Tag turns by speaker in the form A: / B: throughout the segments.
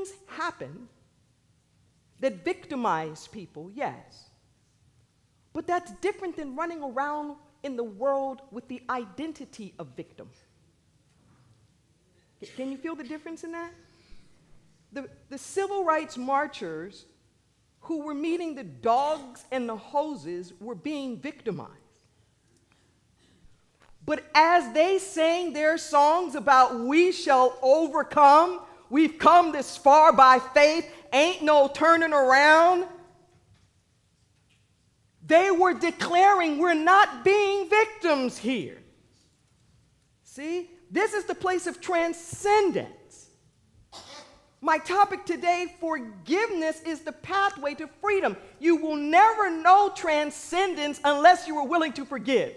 A: things happen that victimize people, yes. But that's different than running around in the world with the identity of victim. Can you feel the difference in that? The civil rights marchers who were meeting the dogs and the hoses were being victimized. But as they sang their songs about we shall overcome, we've come this far by faith, ain't no turning around, they were declaring we're not being victims here. See, this is the place of transcendence. My topic today, forgiveness, is the pathway to freedom. You will never know transcendence unless you are willing to forgive.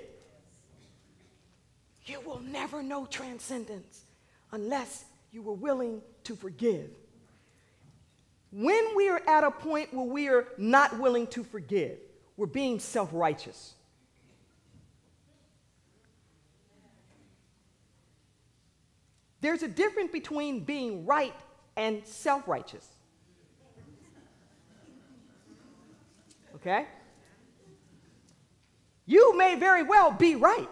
A: You will never know transcendence unless you are willing to forgive. When we are at a point where we are not willing to forgive, we're being self-righteous. There's a difference between being right and self-righteous. Okay? You may very well be right,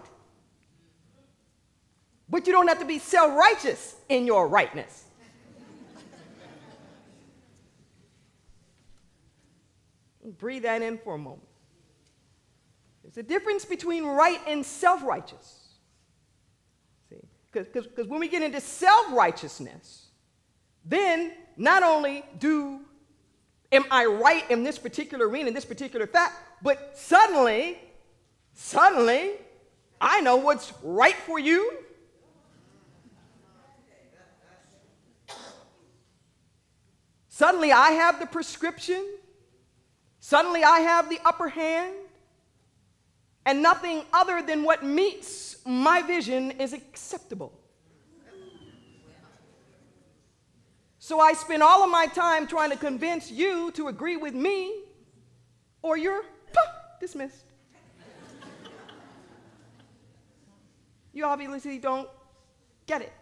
A: but you don't have to be self-righteous in your rightness. Breathe that in for a moment. There's a difference between right and self-righteous. See? Because when we get into self-righteousness, then not only am I right in this particular arena, in this particular fact, but suddenly, I know what's right for you. Suddenly I have the prescription. Suddenly I have the upper hand. And nothing other than what meets my vision is acceptable. So I spend all of my time trying to convince you to agree with me, or you're dismissed. You obviously don't get it.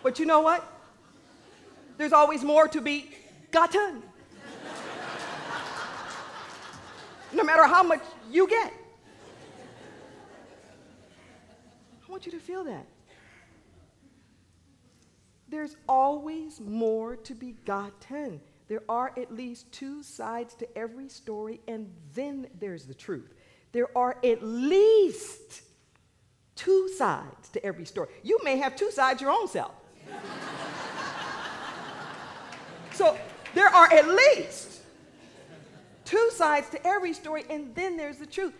A: But you know what? There's always more to be gotten. No matter how much you get. I want you to feel that. There's always more to be gotten. There are at least two sides to every story, and then there's the truth. There are at least two sides to every story. You may have two sides your own self. So there are at least two sides to every story, and then there's the truth.